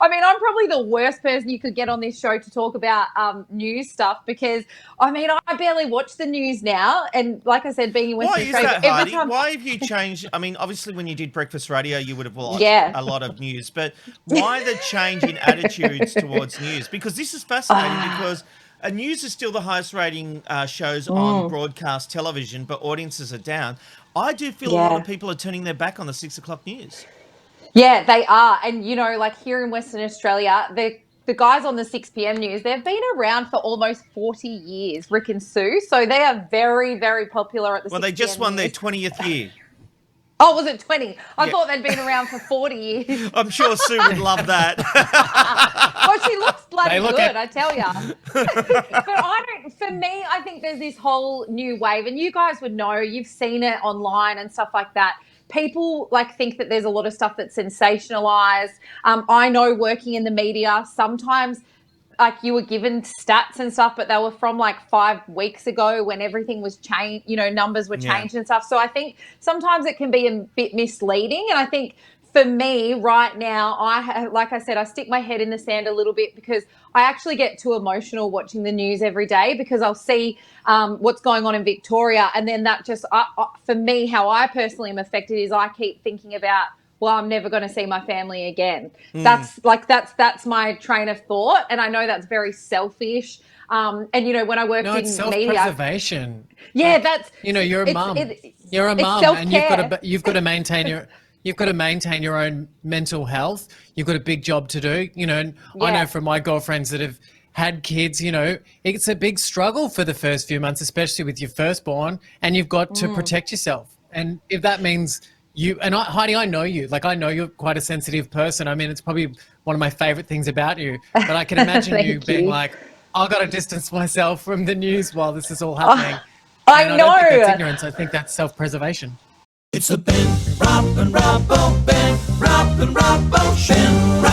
I mean, I'm probably the worst person you could get on this show to talk about news stuff because, I mean, I barely watch the news now. And like I said, being in Western Why is Australia, that, every Heidi? time, Why have you changed? I mean, obviously, when you did breakfast radio, you would have watched yeah. a lot of news, but why the change in attitudes towards news? Because this is fascinating because news is still the highest rating shows on broadcast television, but audiences are down. I do feel a lot Yeah. of people are turning their back on the 6 o'clock news. Yeah, they are. And, you know, like here in Western Australia, the guys on the 6 p.m. news, they've been around for almost 40 years, Rick and Sue. So they are very, very popular at the Well, 6 they just p.m. won their news. 20th year. Oh, was it 20? I Yeah. thought they'd been around for 40 years. I'm sure Sue would love that. Well, she looks bloody look good, I tell ya. But for me, I think there's this whole new wave, and you guys would know, you've seen it online and stuff like that. People like think that there's a lot of stuff that's sensationalized. I know working in the media, sometimes like you were given stats and stuff, but they were from like 5 weeks ago when everything was changed, you know, numbers were changed and stuff. So I think sometimes it can be a bit misleading. And I think for me right now, like I said, I stick my head in the sand a little bit because I actually get too emotional watching the news every day because I'll see what's going on in Victoria. And then that just, for me, how I personally am affected is I keep thinking about, well, I'm never going to see my family again. That's my train of thought. And I know that's very selfish. And, you know, when I worked in it's media. self-preservation. Yeah, like, that's. You know, you're a mum. You're a mum, and you've got to maintain your own mental health. You've got a big job to do. You know, and I know from my girlfriends that have had kids, you know, it's a big struggle for the first few months, especially with your firstborn, and you've got to protect yourself. And if that means Heidi, I know you. Like, I know you're quite a sensitive person. I mean, it's probably one of my favorite things about you. But I can imagine you being like, I've got to distance myself from the news while this is all happening. I know. I don't think that's ignorance. I think that's self-preservation. It's the Ben, Rob and Robbo, Ben, Rob and Robbo Show.